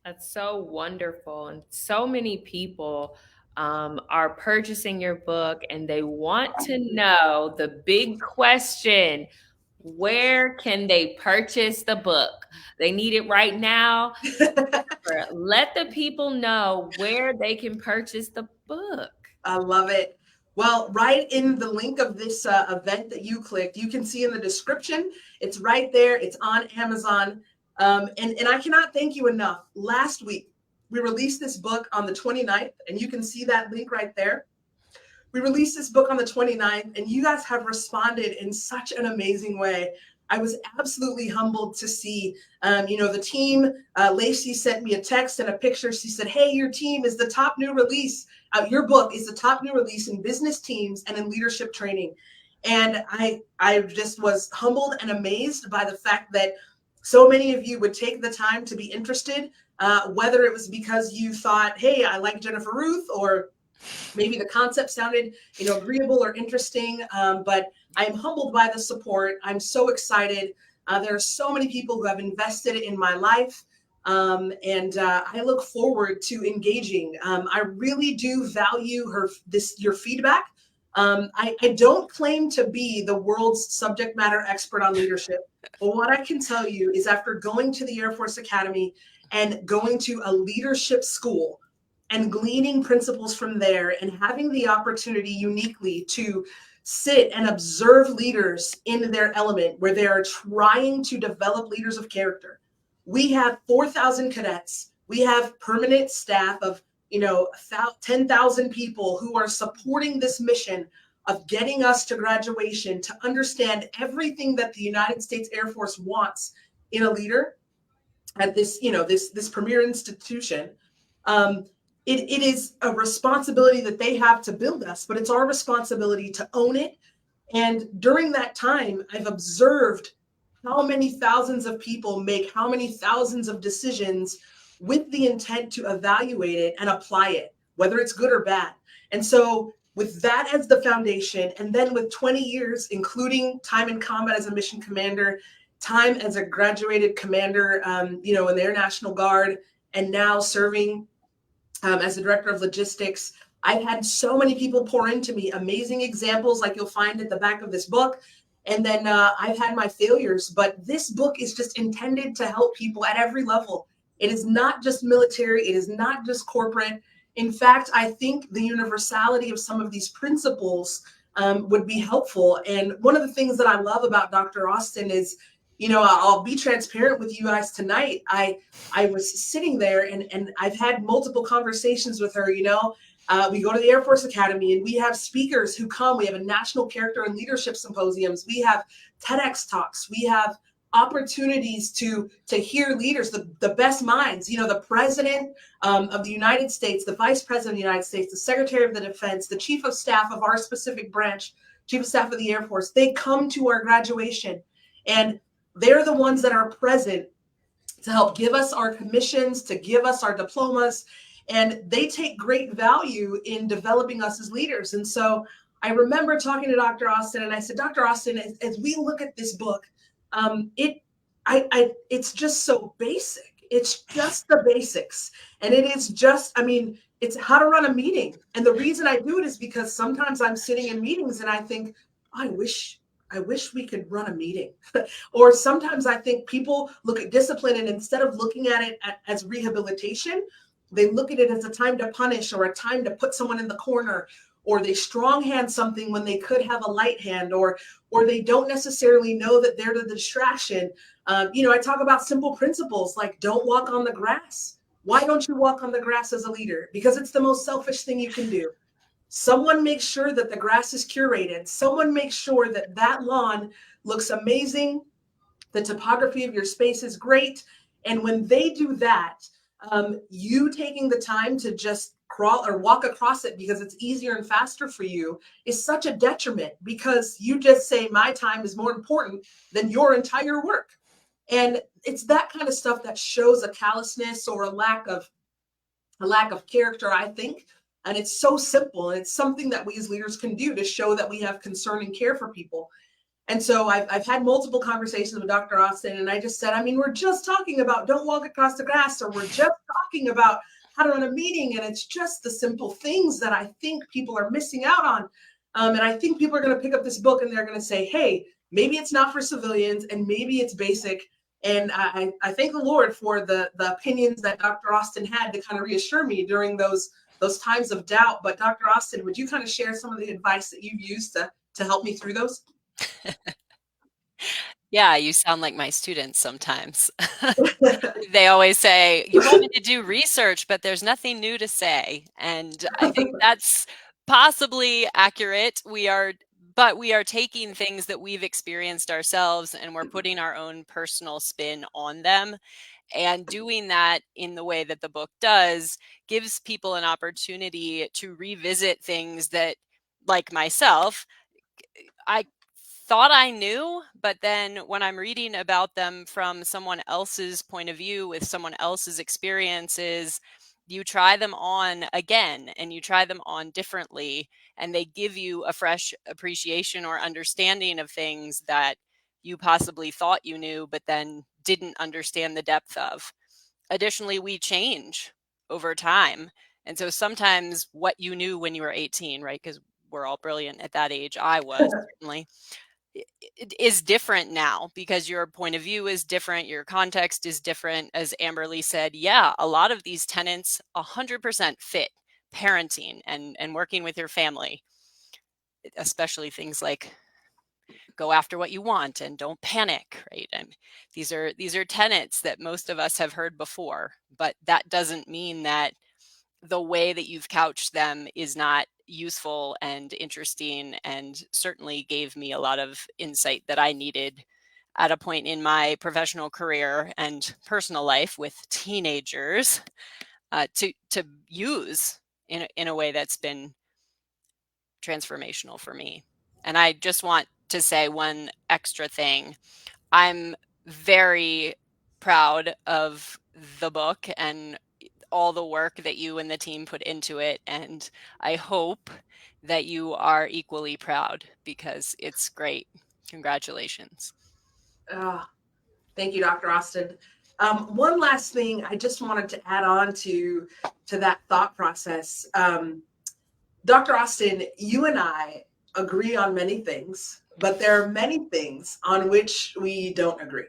That's so wonderful. And so many people are purchasing your book and they want to know the big question: where can they purchase the book? They need it right now. Let the people know where they can purchase the book. I love it. Well, right in the link of this event that you clicked, you can see in the description, it's right there. It's on Amazon. And I cannot thank you enough. Last week, we released this book on the 29th, and you can see that link right there. We released this book on the 29th, and you guys have responded in such an amazing way. I was absolutely humbled to see, the team. Lacey sent me a text and a picture. She said, hey, your team is the top new release. Your book is the top new release in business teams and in leadership training. And I just was humbled and amazed by the fact that so many of you would take the time to be interested, whether it was because you thought, hey, I like Jennifer-Ruth, or maybe the concept sounded, agreeable or interesting. But I am humbled by the support. I'm so excited. There are so many people who have invested in my life. And I look forward to engaging. I really do value your feedback. I don't claim to be the world's subject matter expert on leadership, but what I can tell you is after going to the Air Force Academy and going to a leadership school and gleaning principles from there and having the opportunity uniquely to sit and observe leaders in their element where they are trying to develop leaders of character. We have 4,000 cadets. We have permanent staff of 10,000 people who are supporting this mission of getting us to graduation, to understand everything that the United States Air Force wants in a leader at this, this premier institution. It is a responsibility that they have to build us, but it's our responsibility to own it. And during that time, I've observed how many thousands of people make how many thousands of decisions with the intent to evaluate it and apply it, whether it's good or bad. And so with that as the foundation, and then with 20 years, including time in combat as a mission commander, time as a graduated commander, in the Air National Guard, and now serving as the director of logistics, I've had so many people pour into me, amazing examples like you'll find at the back of this book. And then I've had my failures, but this book is just intended to help people at every level. It is not just military. It is not just corporate. In fact, I think the universality of some of these principles would be helpful. And one of the things that I love about Dr. Austin is, I'll be transparent with you guys tonight. I was sitting there and I've had multiple conversations with her. We go to the Air Force Academy and we have speakers who come. We have a national character and leadership symposiums. We have TEDx talks. We have opportunities to hear leaders, the best minds, the president of the United States, the vice president of the United States, the secretary of the defense, the chief of staff of our specific branch, chief of staff of the Air Force. They come to our graduation and they're the ones that are present to help give us our commissions, to give us our diplomas. And they take great value in developing us as leaders. And so I remember talking to Dr. Austin and I said, Dr. Austin, as we look at this book, it's just so basic. It's just the basics. And it is just, it's how to run a meeting. And the reason I do it is because sometimes I'm sitting in meetings and I think, I wish we could run a meeting. Or sometimes I think people look at discipline and instead of looking at it as rehabilitation, they look at it as a time to punish or a time to put someone in the corner, or they strong hand something when they could have a light hand, or they don't necessarily know that they're the distraction. I talk about simple principles like don't walk on the grass. Why don't you walk on the grass as a leader? Because it's the most selfish thing you can do. Someone makes sure that the grass is curated. Someone makes sure that that lawn looks amazing. The topography of your space is great. And when they do that, you taking the time to just crawl or walk across it because it's easier and faster for you is such a detriment, because you just say my time is more important than your entire work. And it's that kind of stuff that shows a callousness or a lack of character, I think. And it's so simple. And it's something that we as leaders can do to show that we have concern and care for people. And so I've had multiple conversations with Dr. Austin, and I just said, I mean, we're just talking about don't walk across the grass, or we're just talking about how to run a meeting, and it's just the simple things that I think people are missing out on. And I think people are going to pick up this book and they're going to say, hey, maybe it's not for civilians, and maybe it's basic. And I thank the Lord for the opinions that Dr. Austin had to kind of reassure me during those times of doubt. But Dr. Austin, would you kind of share some of the advice that you've used to help me through those? Yeah, you sound like my students sometimes. They always say, "You want me to do research, but there's nothing new to say." And I think that's possibly accurate. But we are taking things that we've experienced ourselves and we're putting our own personal spin on them. And doing that in the way that the book does gives people an opportunity to revisit things that, like myself, I thought I knew, but then when I'm reading about them from someone else's point of view with someone else's experiences, you try them on again and you try them on differently, and they give you a fresh appreciation or understanding of things that you possibly thought you knew, but then didn't understand the depth of. Additionally, we change over time. And so sometimes what you knew when you were 18, right? Because we're all brilliant at that age. I was certainly it is different now because your point of view is different, your context is different. As Amberly said, yeah, a lot of these tenets 100% fit parenting and working with your family, especially things like go after what you want and don't panic, right? And these are tenets that most of us have heard before, but that doesn't mean that the way that you've couched them is not useful and interesting, and certainly gave me a lot of insight that I needed at a point in my professional career and personal life with teenagers to use in a way that's been transformational for me. And I just want to say one extra thing. I'm very proud of the book and all the work that you and the team put into it. And I hope that you are equally proud because it's great. Congratulations. Thank you, Dr. Austin. One last thing I just wanted to add on to that thought process. Dr. Austin, you and I agree on many things, but there are many things on which we don't agree.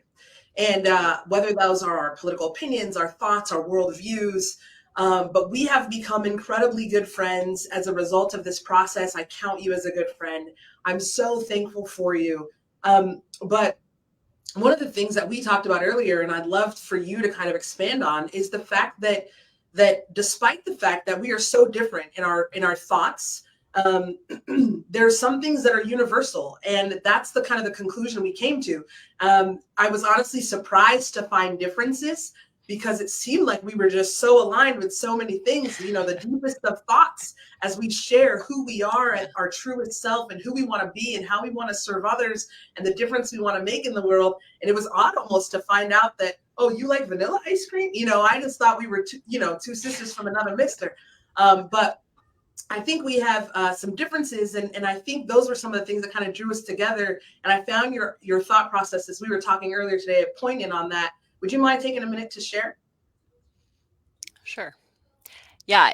And whether those are our political opinions, our thoughts, our worldviews, but we have become incredibly good friends as a result of this process. I count you as a good friend. I'm so thankful for you. But one of the things that we talked about earlier, and I'd love for you to kind of expand on, is the fact that despite the fact that we are so different in our thoughts, there are some things that are universal, and that's the kind of the conclusion we came to. I was honestly surprised to find differences because it seemed like we were just so aligned with so many things, the deepest of thoughts as we share who we are at our truest self and who we want to be and how we want to serve others and the difference we want to make in the world. And it was odd almost to find out that, oh, you like vanilla ice cream? I just thought we were two sisters from another mister. But I think we have some differences, and I think those were some of the things that kind of drew us together. And I found your thought process as we were talking earlier today poignant on that. Would you mind taking a minute to share? Sure. Yeah,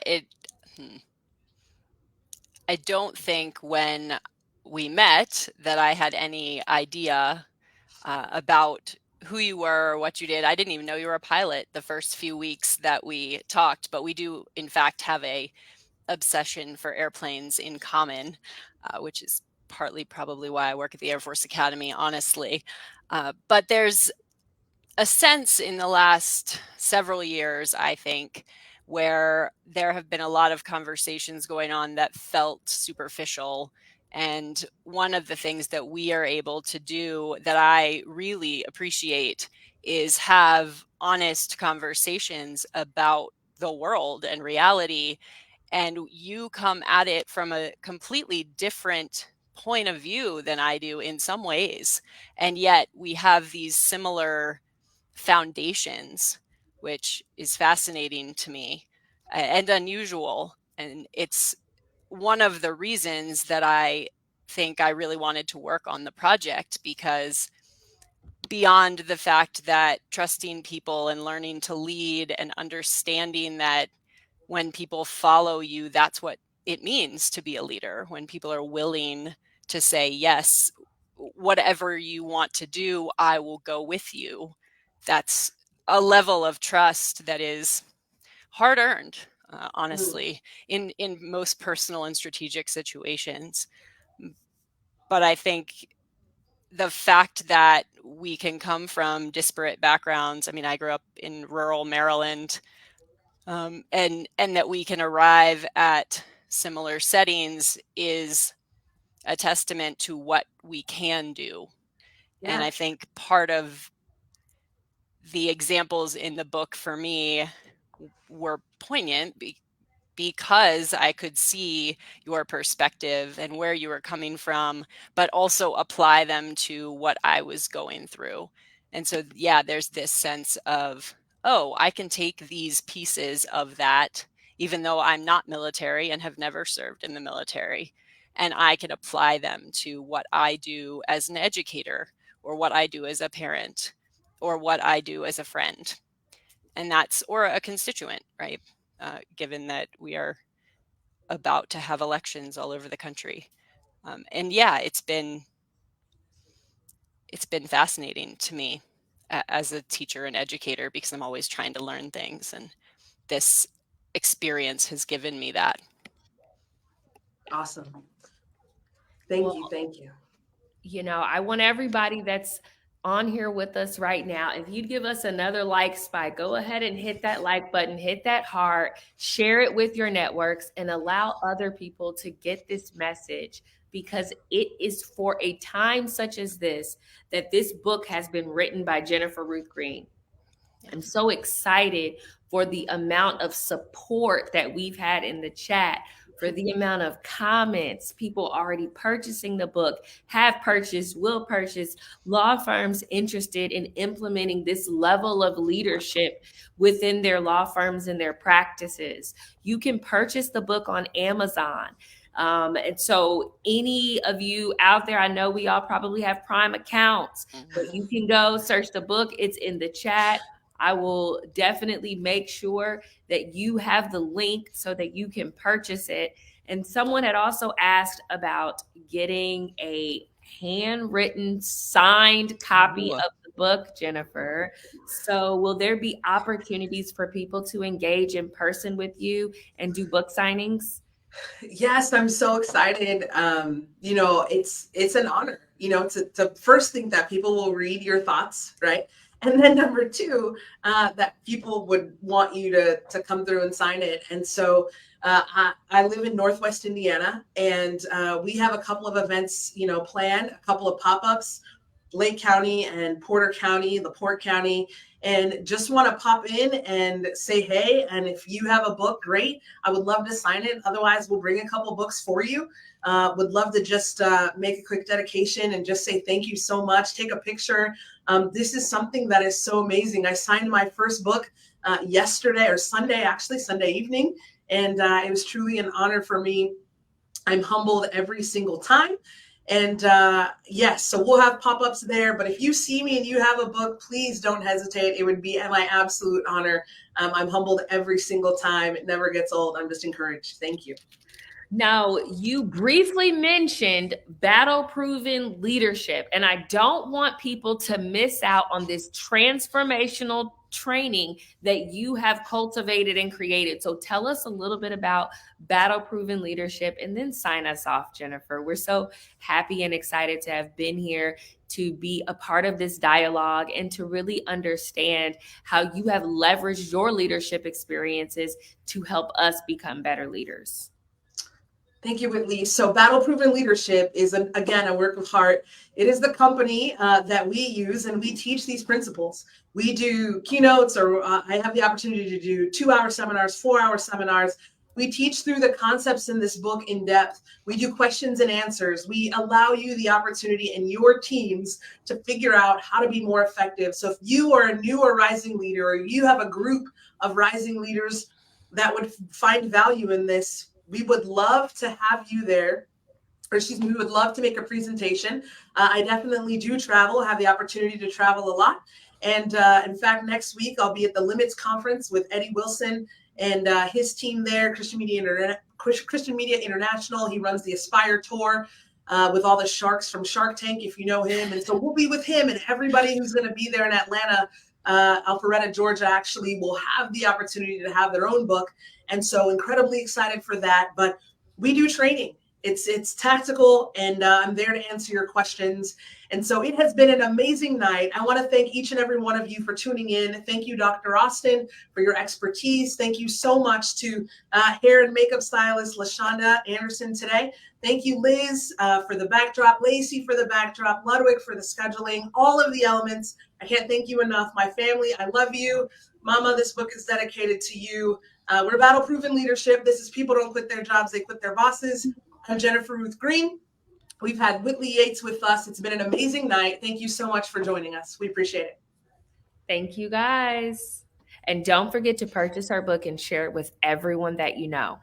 I don't think when we met that I had any idea about who you were or what you did. I didn't even know you were a pilot the first few weeks that we talked, but we do in fact have a obsession for airplanes in common, which is partly probably why I work at the Air Force Academy, honestly. But there's a sense in the last several years, I think, where there have been a lot of conversations going on that felt superficial. And one of the things that we are able to do that I really appreciate is have honest conversations about the world and reality. And you come at it from a completely different point of view than I do in some ways. And yet we have these similar foundations, which is fascinating to me and unusual. And it's one of the reasons that I think I really wanted to work on the project, because beyond the fact that trusting people and learning to lead and understanding that when people follow you, that's what it means to be a leader. When people are willing to say, yes, whatever you want to do, I will go with you. That's a level of trust that is hard earned, honestly, in most personal and strategic situations. But I think the fact that we can come from disparate backgrounds. I mean, I grew up in rural Maryland, and that we can arrive at similar settings is a testament to what we can do. Yeah. And I think part of the examples in the book for me were poignant because I could see your perspective and where you were coming from, but also apply them to what I was going through. And so, yeah, there's this sense of, oh, I can take these pieces of that, even though I'm not military and have never served in the military, and I can apply them to what I do as an educator, or what I do as a parent, or what I do as a friend. And that's, or a constituent, right? Given that we are about to have elections all over the country. And yeah, it's been fascinating to me as a teacher and educator, because I'm always trying to learn things, and this experience has given me that. Awesome. Thank you. You know, I want everybody that's on here with us right now, if you'd give us another like spike, go ahead and hit that like button, hit that heart, share it with your networks, and allow other people to get this message, because it is for a time such as this that this book has been written by Jennifer-Ruth Green. I'm so excited for the amount of support that we've had in the chat, for the amount of comments, people already purchasing the book, have purchased, will purchase, law firms interested in implementing this level of leadership within their law firms and their practices. You can purchase the book on Amazon. And so any of you out there, I know we all probably have Prime accounts, but you can go search the book. It's in the chat. I will definitely make sure that you have the link so that you can purchase it. And someone had also asked about getting a handwritten, signed copy of the book, Jennifer. So will there be opportunities for people to engage in person with you and do book signings? Yes, I'm so excited. You know, it's an honor, you know, to first think that people will read your thoughts, right? And then number two, that people would want you to come through and sign it. And so I live in Northwest Indiana, and we have a couple of events, you know, planned, a couple of pop-ups, Lake County and Porter County, LaPorte County, and just want to pop in and say hey. And if you have a book, great. I would love to sign it. Otherwise, we'll bring a couple books for you. Would love to just make a quick dedication and just say thank you so much. Take a picture. This is something that is so amazing. I signed my first book yesterday, or Sunday, actually, Sunday evening. And it was truly an honor for me. I'm humbled every single time. And yes, so we'll have pop-ups there. But if you see me and you have a book, please don't hesitate. It would be my absolute honor. I'm humbled every single time. It never gets old. I'm just encouraged. Thank you. Now, you briefly mentioned battle-proven leadership, and I don't want people to miss out on this transformational training that you have cultivated and created. So tell us a little bit about battle-proven leadership, and then sign us off, Jennifer. We're so happy and excited to have been here, to be a part of this dialogue, and to really understand how you have leveraged your leadership experiences to help us become better leaders. Thank you, Whitley. So Battle Proven Leadership is, again, a work of heart. It is the company that we use, and we teach these principles. We do keynotes, or I have the opportunity to do 2-hour seminars, 4-hour seminars. We teach through the concepts in this book in depth. We do questions and answers. We allow you the opportunity in your teams to figure out how to be more effective. So if you are a new or rising leader, or you have a group of rising leaders that would find value in this, we would love to have you there we would love to make a presentation. I definitely do travel, have the opportunity to travel a lot. And in fact, next week I'll be at the Limits Conference with Eddie Wilson and his team there, Christian Media International. He runs the Aspire Tour with all the sharks from Shark Tank, if you know him. And so we'll be with him, and everybody who's going to be there in Atlanta, Alpharetta, Georgia, actually will have the opportunity to have their own book. And so incredibly excited for that. But we do training. It's tactical, and I'm there to answer your questions. And so it has been an amazing night. I want to thank each and every one of you for tuning in. Thank you, Dr. Austin, for your expertise. Thank you so much to hair and makeup stylist LaShonda Anderson today. Thank you, Liz, for the backdrop, Lacey for the backdrop, Ludwig for the scheduling, all of the elements. I can't thank you enough. My family, I love you. Mama, this book is dedicated to you. We're battle-proven leadership. This is People Don't Quit Their Jobs, They Quit Their Bosses. I'm Jennifer-Ruth Green. We've had Whitley Yates with us. It's been an amazing night. Thank you so much for joining us. We appreciate it. Thank you, guys. And don't forget to purchase our book and share it with everyone that you know.